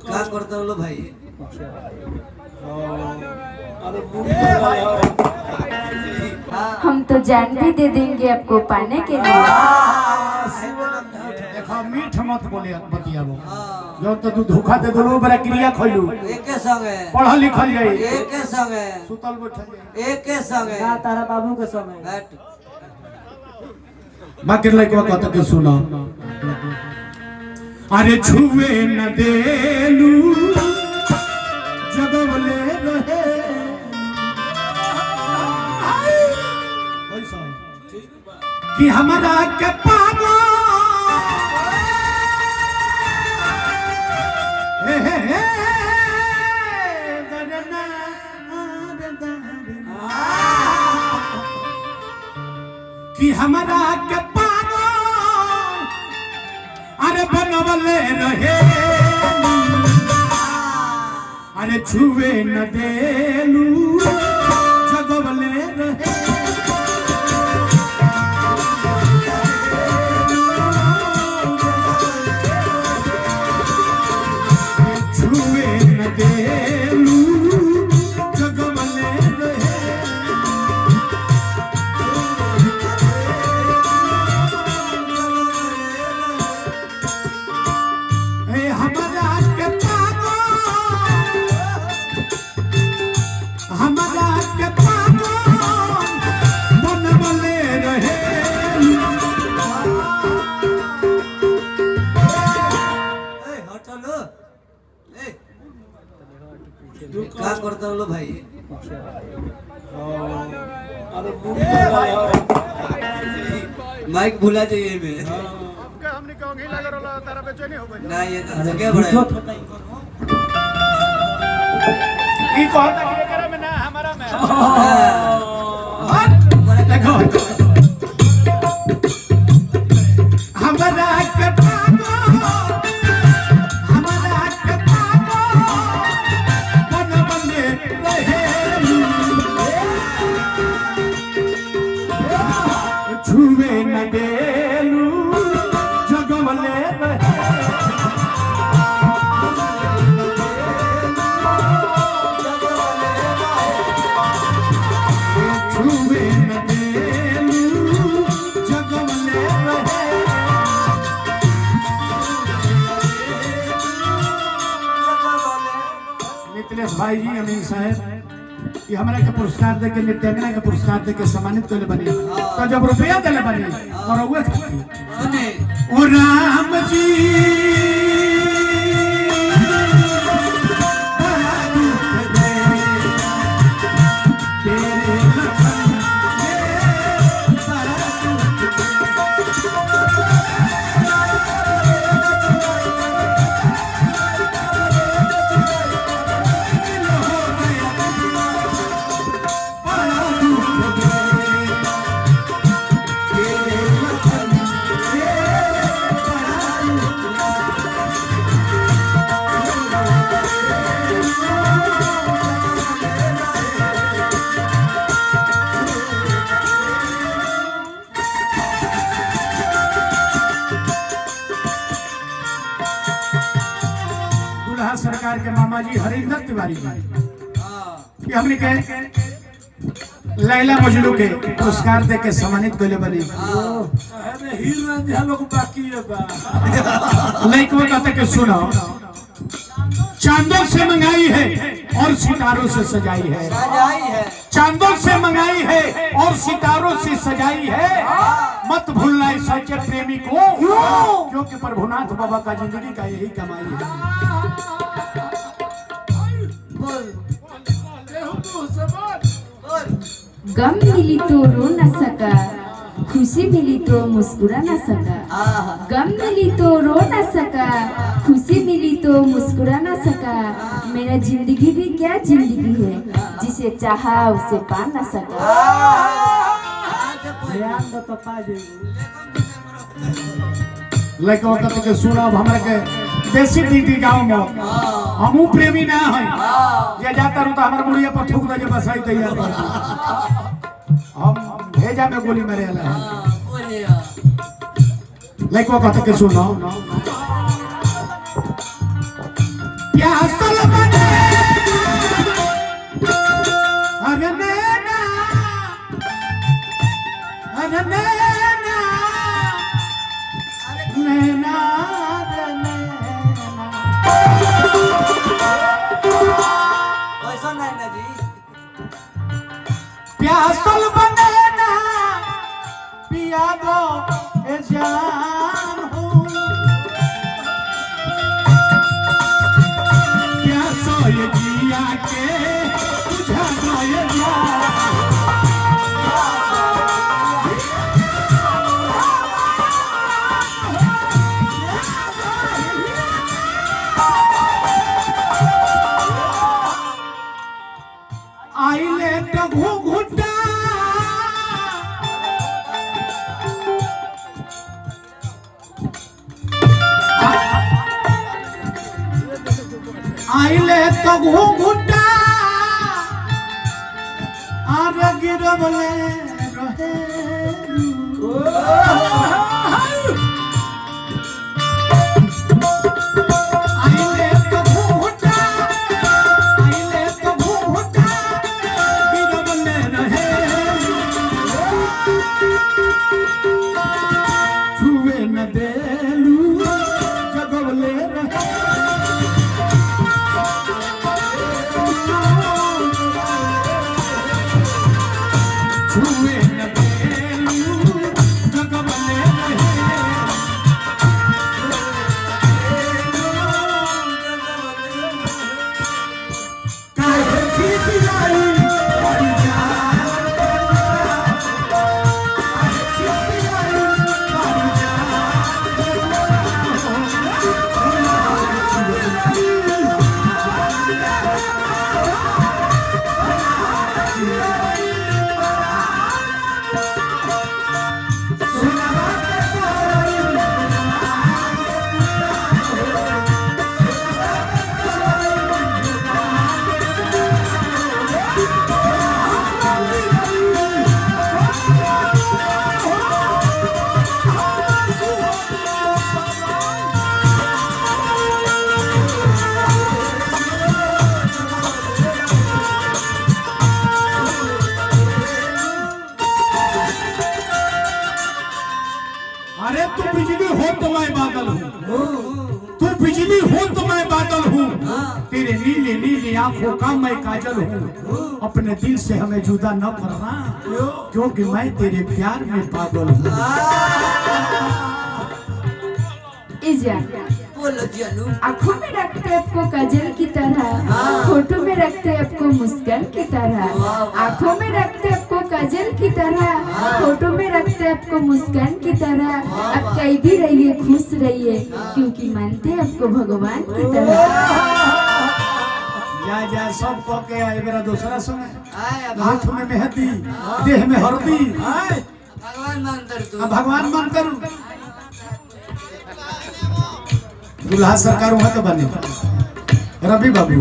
क्या करता लो भाई? हम तो जान भी दे देंगे आपको पाने के लिए। देखो मीठ मत बोले बतियाबो। जो तो तू धोखा दे दोलो बड़ा क्रिया खइलू। एके संगे पढ़ल लिखल जाई। एके संगे सुतल बैठल जाई। एके संगे ना तारा बाबू के समय बैठ। बाकी लइकवा कहत के सुनो। अरे छुए न देलू जगवले रहे। कि हमारा के पागो कि हमारा के पागो अरे बनवले रहे। अरे छुए न देलू जगवले रहे। छुए न देलू जगवले रहे। हमारा के पागो हमारा के पागो बनवले रहे। हटलो क्या करता लो भाई? माइक भूला जाइए में हमने कहोगे लगा रोला तारा बेचैनी हो गई। ना ये तो जगह बड़ा ई कहता कि एकरा में ना हमारा में। देखो हमारा के पागो हमारा के पागो बनवले रहे। छुए न देलू जगवले रहे। छुए न देलू जगवले रहे। नितिलेश भाई जी अमीन साहब ये हमारा के पुरस्कार दे के नित्यांगना के पुरस्कार दे के सम्मानित करले बनी। तो जब रुपया देले बनी और उहे सुने ओ राम जी बड़ा दुख दे तेरे लखन ये बड़ा दुख बड़ा दुख दे तेरे लखन ये बड़ा दुख दुल्हा सरकार के मामा जी हरिंदर तिवारी जी ये हमने के लैला मजनू के पुरस्कार दे के सम्मानित करले बनी। हीर रंझा लोग बाकी है बा। लइकवा कहते के सुनो। चांदों से मंगाई है और सितारों से सजाई है। सजाई है चांदों से मंगाई है और सितारों से सजाई है। मत भूलना इस सच्चे प्रेमी को क्योंकि प्रभुनाथ बाबा का जिंदगी का यही कमाई है। बोल गम मिली तो रो न सका, खुशी मिली तो मुस्कुरा न सका। गम मिली तो रो न सका, खुशी मिली तो मुस्कुरा न सका। मेरा जिंदगी भी क्या जिंदगी है, जिसे चाहा उसे पा न सका। ध्यान दो तो पा जाएगी। लेकिन वक्त के सुना हमरा के देसी दीदी गांव में हमू प्रेमी ना है। ये जाता रहता हमारे मुड़िया पर ठुक दे बसाई तैयार हम भेजा में गोली मारे वाला है। लेकिन वक्त के सुनो प्यासल बने अरे नैना अरे नैना नैना रे नैना वैसा नहीं ना जी प्यासल बने ना पिया दो ए जान हो प्यासो ये जिया के बुझा दो ये जान आइले तो घुघुटा आइले तो घुघुटा आर गिरबले रहे आइले तो घुघुटा आइले तो घुघुटा गिरबले रहे छुए न देलू जगवले रहे छुए न देलू जगवले रहे काहे खिसियाई हरि जान काहे खिसियाई हरि अरे तू बिजली हो तो मैं बादल हूँ तू बिजली हो तो मैं बादल हूँ तेरे नीले नीले आंखों का मैं काजल हूँ अपने दिल से हमें जुदा न करना क्योंकि मैं तेरे प्यार में पागल हूँ इजा बोलो जानू आंखों में रखते आपको काजल की तरह होठों में रखते आपको मुस्कान की तरह आंखों में रखते आपको काजल की तरह होठों में रखते आपको मुस्कान की तरह अब कहीं भी रहिए खुश रहिए क्योंकि मानते आपको भगवान की तरह जा जा सब कह के आए मेरा दूसरा समय आए हाथ में मेहंदी देह में हल्दी भगवान मंत्र तू भगवान मंत्र दुल्हा सरकार हुआ तो बने रवि बाबू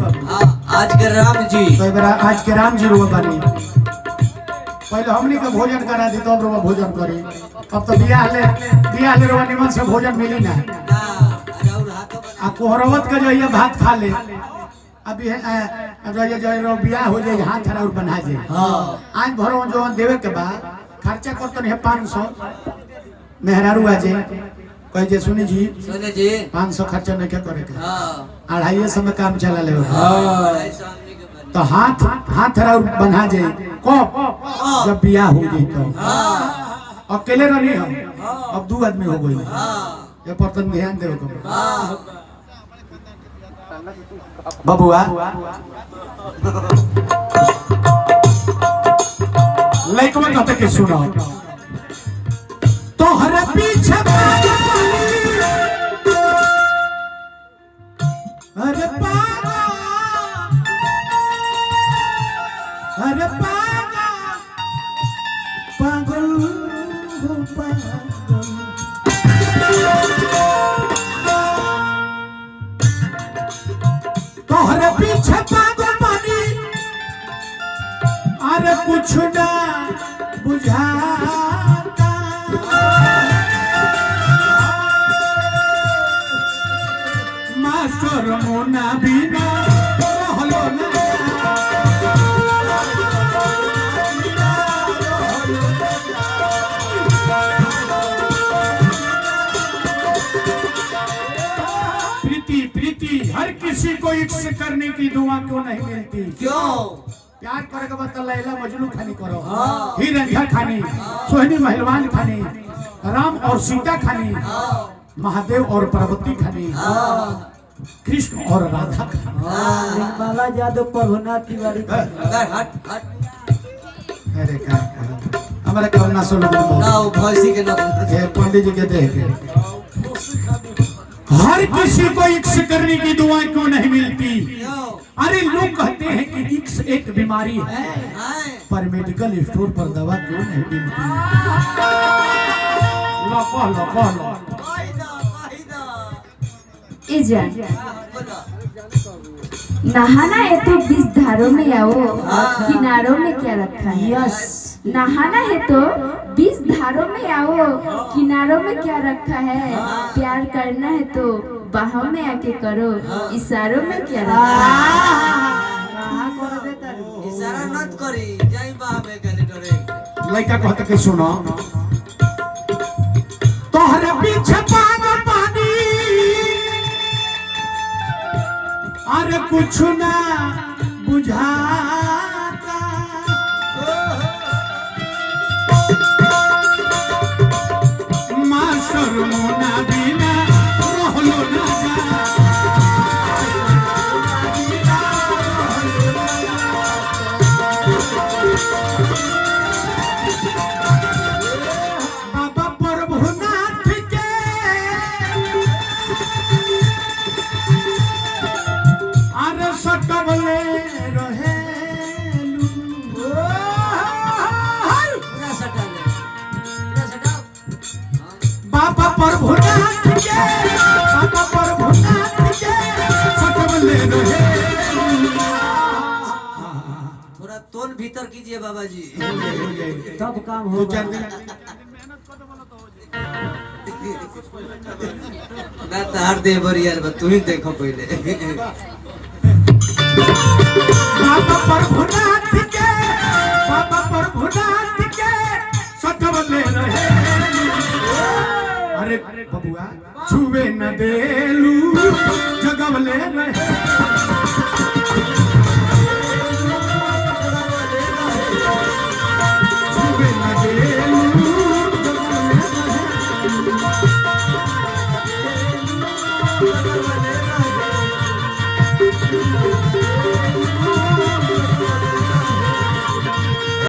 आज के राम जी तो आज के राम जी रुआ बनी पहले हमनी के भोजन करा दी तब रुआ भोजन करी अब तो बियाह ले रुआ निमन से भोजन मिली ना ना और हाथ आ कोहरवत के जो ये भात खा ले अभी जो बियाह हो जाए हाथ हरा और बना जाए आज भरो जो देवे के बाद खर्चा करते है 500 मेहरारू आ जाए कहे जे सुनी जी सुने जी 500 खर्चा नहीं क्या करे के हां 2.5 समय काम चला ले ऐसा आदमी के बने तो हाथ हरा और बना जाए कब जब बियाह हो जाए तो अकेले रही हम अब 2 आदमी हो गई ये पर तन ध्यान देव तुम बबुआ लइकवा कहते के सुनो तोहरे पीछे अरे पागा अरे पागा पागल हो पागल तोहरे पीछे पागल बनी अरे कुछ ना बुझाता मास्टर मोना बिना इश्क करने की दुआ क्यों नहीं मिलती? क्यों? प्यार करे के बता लैला मजनू खानी करो, हाँ। ही रंझा खानी, सोहनी महलवान खानी, राम और सीता खानी, महादेव और पार्वती खानी, कृष्ण और राधा खानी। निर्मला यादव प्रभुनाथ तिवारी हट हट अरे क्या हमारे कौन ना सुनो ना वो भैंसी के ना पंडित जी के देख हर किसी को इश्क करने की दुआ क्यों नहीं मिलती? क्यों? अरे लोग कहते हैं कि इश्क एक बीमारी है, हैं? पर मेडिकल स्टोर पर दवा क्यों नहीं मिलती? लो फायदा ए जान बोला नहाना है तो 20 धारों में आओ, किनारों में क्या रखा है? यस नहाना है तो 20 धारों में आओ, किनारों में क्या रखा है? प्यार करना है तो बाहों में आके करो, इशारों में क्या रखा है? इशारा मत करी जाई बा में गले डरे लड़का कहता कि सुनो तोहरे पीछे पागल पानी अरे कुछ ना बुझाता मास्टर मोना बिना रहलो ना जा बाबा प्रभुनाथ के अरे सटबले रहेलू पूरा सटा ले पूरा सटा बाबा प्रभुनाथ के बाबा प्रभुनाथ के सटबले रहेलू थोड़ा तोल भीतर कीजिए बाबा जी तब काम दो होगा। चार दिन ना तार दे बरी यार तू ही देखो पहले बाबा प्रभुनाथ के बाबा प्रभुनाथ के सटबले रहेलू अरे बबुआ छुवे न देलू जगवले रहे छुवे न देलू जगवले रहे